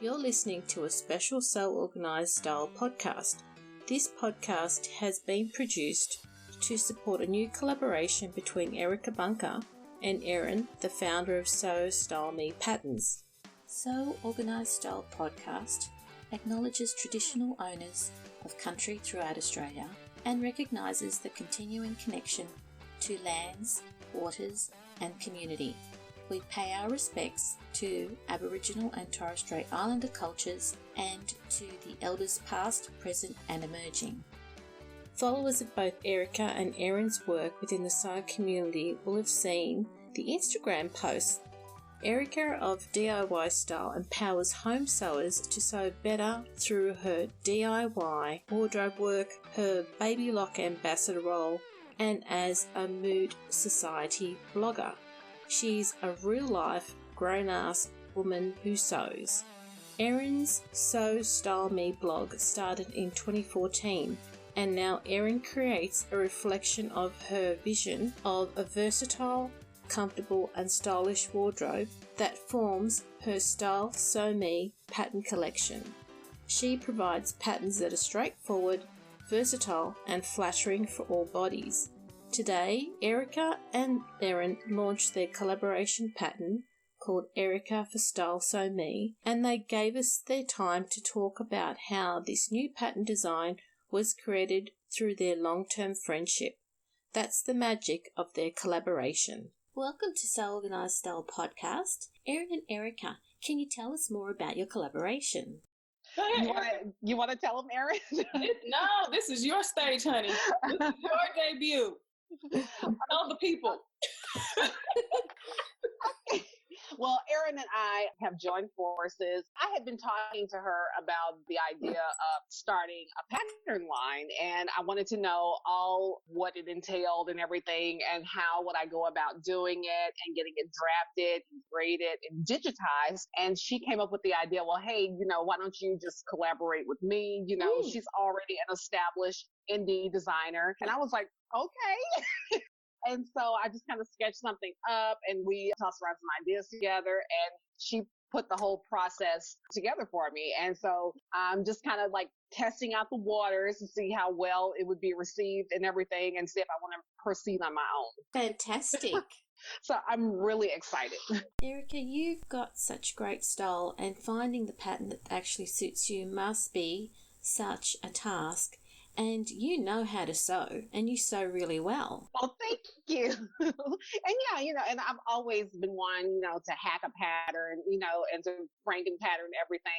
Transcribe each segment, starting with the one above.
You're listening to a special Sew Organised Style podcast. This podcast has been produced to support a new collaboration between Erica Bunker and Erin, the founder of Sew Style Me Patterns. Sew Organised Style podcast acknowledges traditional owners of country throughout Australia and recognises the continuing connection to lands, waters and community. We pay our respects to Aboriginal and Torres Strait Islander cultures and to the elders past, present and emerging. Followers of both Erica and Erin's work within the sew community will have seen the Instagram posts. Erica of DIY Style empowers home sewers to sew better through her DIY wardrobe work, her Baby Lock ambassador role, and as a Mood Society blogger. She's a real-life, grown-ass woman who sews. Erin's Sew Style Me blog started in 2014, and now Erin creates a reflection of her vision of a versatile, comfortable and stylish wardrobe that forms her Style Sew Me pattern collection. She provides patterns that are straightforward, versatile and flattering for all bodies. Today, Erica and Erin launched their collaboration pattern called Erica for Style Sew Me, and they gave us their time to talk about how this new pattern design was created through their long-term friendship. That's the magic of their collaboration. Welcome to Sew Organised Style podcast. Erin and Erica, can you tell us more about your collaboration? You want to tell them, Erin? No, this is your stage, honey. This is your debut. Tell the people. Well, Erin and I have joined forces. I had been talking to her about the idea of starting a pattern line, and I wanted to know all what it entailed and everything, and how would I go about doing it and getting it drafted and graded and digitized. And she came up with the idea, well, hey, why don't you just collaborate with me? She's already an established indie designer. And I was like, okay. And so I just kind of sketched something up and we tossed around some ideas together and she put the whole process together for me. And so I'm just kind of like testing out the waters to see how well it would be received and everything and see if I want to proceed on my own. Fantastic. So I'm really excited. Erica, you've got such great style and finding the pattern that actually suits you must be such a task. And you know how to sew, and you sew really well. Well, thank you. And I've always been one, to hack a pattern, and to Franken pattern everything.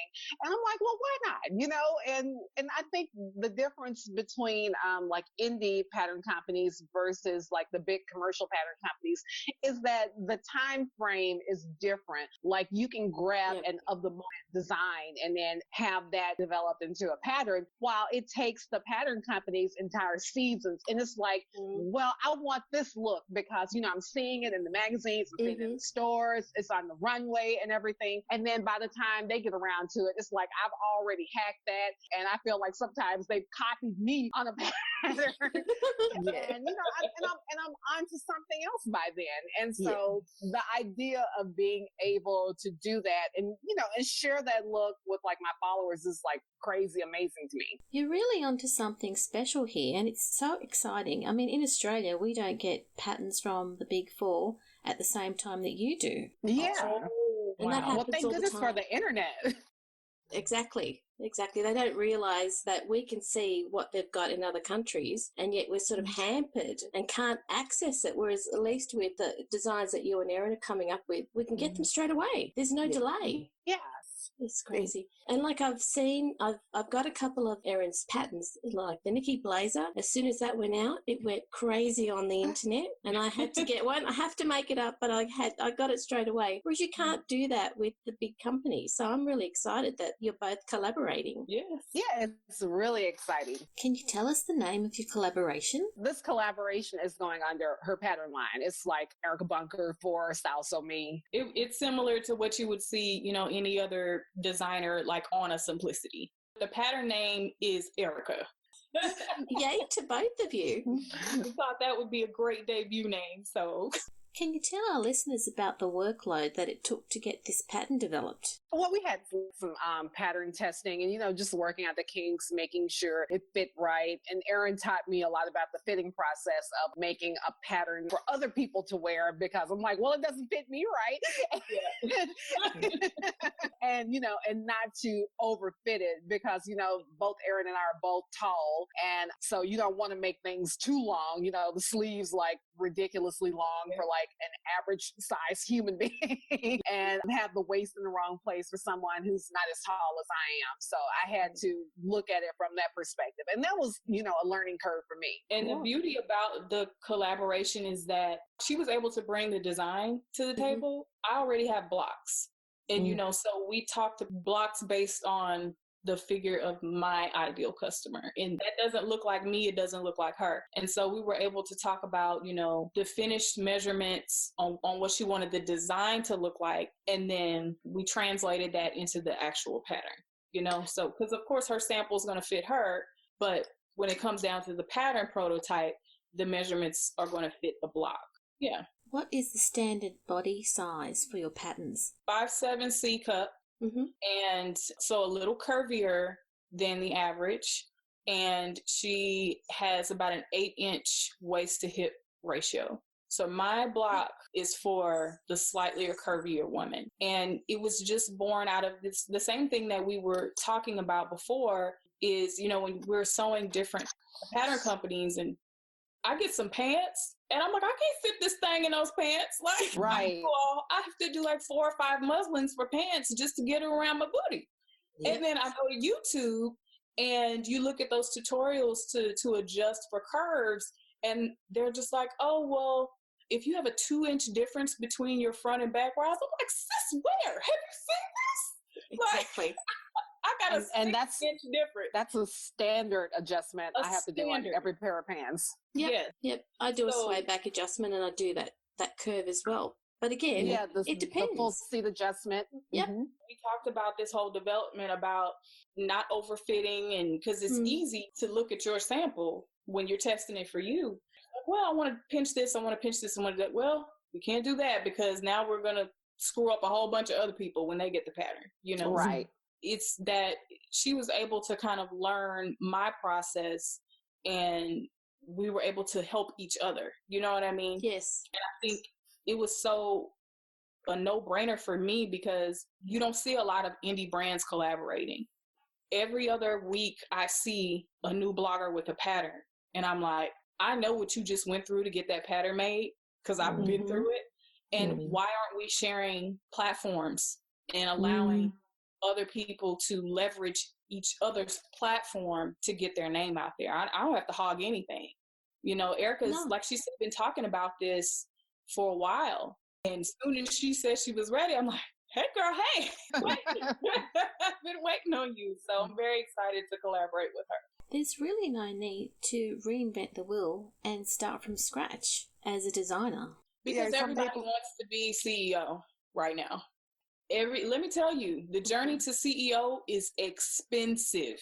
And I'm like, well, why not? And I think the difference between like indie pattern companies versus like the big commercial pattern companies is that the time frame is different. Like you can grab an of the moment design and then have that developed into a pattern, while it takes the pattern companies entire seasons. And it's like, well, I want this look because, I'm seeing it in the magazines, I'm seeing it in the stores, it's on the runway and everything. And then by the time they get around to it, it's like, I've already hacked that. And I feel like sometimes they've copied me on a pattern. And, I'm onto something else by then. And so the idea of being able to do that and, and share that look with like my followers is like crazy amazing to me. You're really onto something special here, and it's so exciting. I mean, in Australia, we don't get patterns from the Big Four at the same time that you do. Yeah. And that happens well, thank goodness for the internet. Exactly. They don't realise that we can see what they've got in other countries, and yet we're sort of hampered and can't access it, whereas at least with the designs that you and Erin are coming up with, we can get them straight away. There's no delay. Yeah. It's crazy. And like I've got a couple of Erin's patterns, like the Nikki Blazer. As soon as that went out, it went crazy on the internet and I had to get one. I have to make it up, but I got it straight away. Whereas you can't do that with the big companies. So I'm really excited that you're both collaborating. Yes. Yeah, it's really exciting. Can you tell us the name of your collaboration? This collaboration is going under her pattern line. It's like Erica Bunker for Style Sew Me. It's similar to what you would see, any other designer like on a Simplicity. The pattern name is Erica. Yay to both of you. We thought that would be a great debut name, so Can you tell our listeners about the workload that it took to get this pattern developed? Well, we had some pattern testing and, just working out the kinks, making sure it fit right. And Erin taught me a lot about the fitting process of making a pattern for other people to wear, because I'm like, well, it doesn't fit me right. And, and not to overfit it, because, both Erin and I are both tall. And so you don't want to make things too long, the sleeves like ridiculously long for like an average size human being, and have the waist in the wrong place for someone who's not as tall as I am. So I had to look at it from that perspective. And that was, a learning curve for me. And the beauty about the collaboration is that she was able to bring the design to the table. I already have blocks. And, so we talked blocks based on the figure of my ideal customer. And that doesn't look like me. It doesn't look like her. And so we were able to talk about, the finished measurements on what she wanted the design to look like. And then we translated that into the actual pattern, so because of course her sample is going to fit her, but when it comes down to the pattern prototype, the measurements are going to fit the block. Yeah. What is the standard body size for your patterns? 5'7" C cup. And so a little curvier than the average. And she has about an 8-inch waist to hip ratio. So my block is for the slightly curvier woman. And it was just born out of this, the same thing that we were talking about before is, when we're sewing different pattern companies, and I get some pants and I'm like, I can't fit this thing in those pants. Like, right. I have to do like 4 or 5 muslins for pants just to get it around my booty. Yes. And then I go to YouTube and you look at those tutorials to adjust for curves, and they're just like, oh, well, if you have a 2-inch difference between your front and back rows, I'm like, sis, where? Have you seen this? Exactly. Like, I got and that's 6-inch difference. That's a standard adjustment I have to do on every pair of pants. Yep. I do a sway back adjustment, and I do that curve as well. But again, it depends. The full seat adjustment. Yep. Mm-hmm. We talked about this whole development about not overfitting, and because it's easy to look at your sample when you're testing it for you. Like, well, I want to pinch this. I want to pinch this. I want to do that. Well, we can't do that because now we're going to screw up a whole bunch of other people when they get the pattern, Right. It's that she was able to kind of learn my process, and we were able to help each other. You know what I mean? Yes. And I think it was so a no-brainer for me because you don't see a lot of indie brands collaborating. Every other week I see a new blogger with a pattern, and I'm like, I know what you just went through to get that pattern made because I've been through it. And why aren't we sharing platforms and allowing other people to leverage each other's platform to get their name out there? I don't have to hog anything. Erica's, like she said, been talking about this for a while. And as soon as she said she was ready, I'm like, hey, girl, hey. I've been waiting on you. So I'm very excited to collaborate with her. There's really no need to reinvent the wheel and start from scratch as a designer. Because everybody wants to be CEO right now. Let me tell you, the journey to CEO is expensive.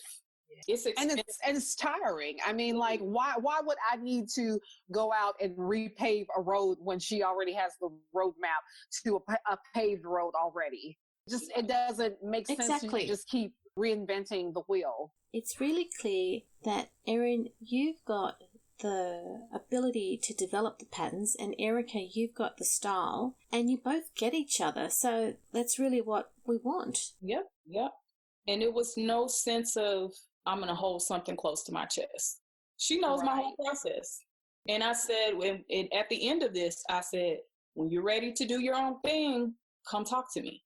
It's expensive. And it's tiring. I mean, like, why would I need to go out and repave a road when she already has the roadmap to a paved road already? It doesn't make sense to just keep reinventing the wheel. It's really clear that, Erin, you've got the ability to develop the patterns, and Erica, you've got the style, and you both get each other. So that's really what we want. Yep. And it was no sense of, I'm going to hold something close to my chest. She knows my whole process. And I said, at the end of this, I said, when you're ready to do your own thing, come talk to me.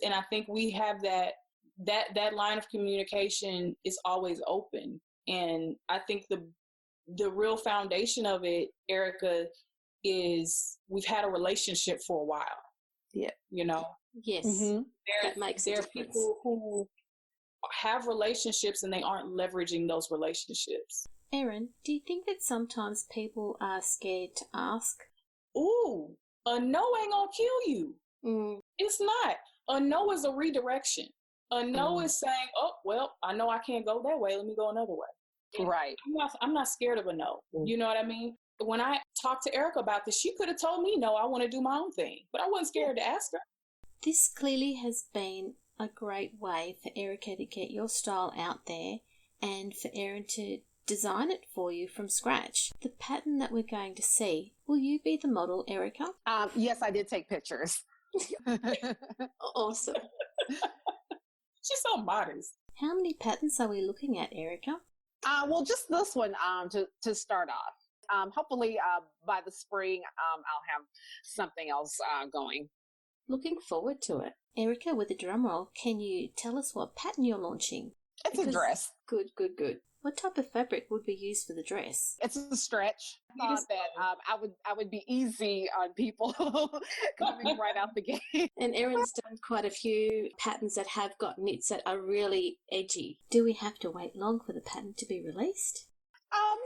And I think we have that line of communication is always open. And I think the real foundation of it, Erica, is we've had a relationship for a while. Yeah. Yes. There are people who have relationships and they aren't leveraging those relationships. Erin, do you think that sometimes people are scared to ask? Ooh, a no ain't gonna kill you. It's not. A no is a redirection. A no is saying, oh, well, I know I can't go that way. Let me go another way. Right. I'm not scared of a no. You know what I mean? when I talked to Erica about this, she could have told me, no, I want to do my own thing, but I wasn't scared to ask her. This clearly has been a great way for Erica to get your style out there and for Erin to design it for you from scratch. The pattern that we're going to see, will you be the model, Erica? Yes, I did take pictures. Awesome. She's so modest. How many patterns are we looking at, Erica? Well, just this one to start off. Hopefully, by the spring, I'll have something else going. Looking forward to it. Erica, with a drum roll, can you tell us what pattern you're launching? It's a dress. Good. What type of fabric would we use for the dress? It's a stretch. I thought that I would be easy on people coming right out the gate. And Erin's done quite a few patterns that have got knits that are really edgy. Do we have to wait long for the pattern to be released?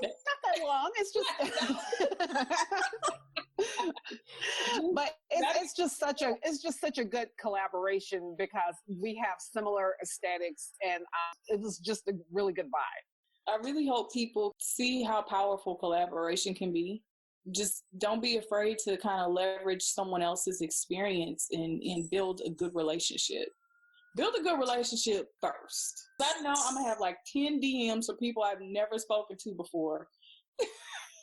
Not that long. It's just, but it's just such a good collaboration because we have similar aesthetics, and it was just a really good vibe. I really hope people see how powerful collaboration can be. Just don't be afraid to kind of leverage someone else's experience and build a good relationship. Build a good relationship first. I know I'm going to have like 10 DMs for people I've never spoken to before.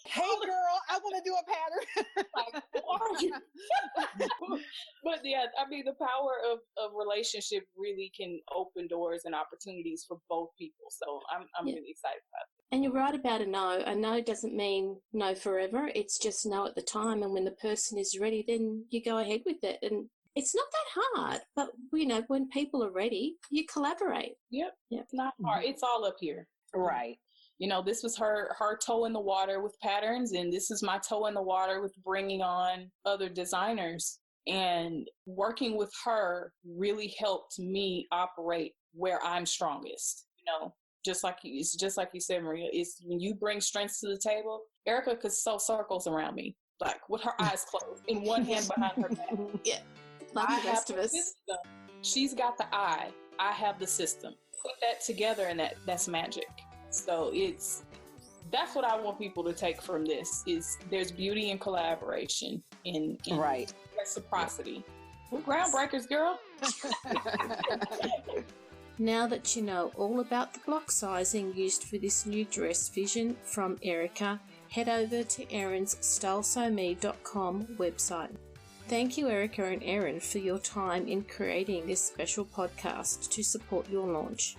Hey girl, I want to do a pattern. Like, who are you? But yeah, I mean, the power of relationship really can open doors and opportunities for both people. So I'm really excited about it. And you're right about a no. A no doesn't mean no forever. It's just no at the time. And when the person is ready, then you go ahead with it. And it's not that hard, but when people are ready, you collaborate. Yep. It's not hard. It's all up here. Right. This was her toe in the water with patterns, and this is my toe in the water with bringing on other designers. And working with her really helped me operate where I'm strongest. Just like you said, Maria, it's when you bring strengths to the table. Erica could sew circles around me, like with her eyes closed, in one hand behind her back. Yeah, like the rest of us. System. She's got the eye. I have the system. Put that together, and that's magic. So that's what I want people to take from this is there's beauty in collaboration in right. Reciprocity. We're groundbreakers, girl. Now that you know all about the block sizing used for this new dress vision from Erica, head over to Erin's StyleSewMe.com website. Thank you, Erica and Erin, for your time in creating this special podcast to support your launch.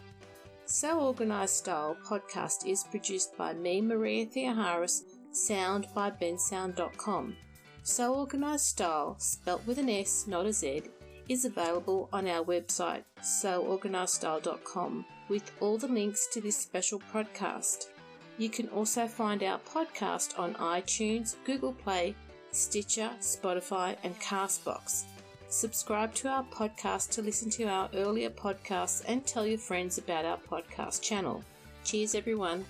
So Organised Style podcast is produced by me, Maria Theoharis, sound by bensound.com. So Organised Style, spelt with an S, not a Z, is available on our website, soorganizedstyle.com, with all the links to this special podcast. You can also find our podcast on iTunes, Google Play, Stitcher, Spotify, and Castbox. Subscribe to our podcast to listen to our earlier podcasts and tell your friends about our podcast channel. Cheers, everyone.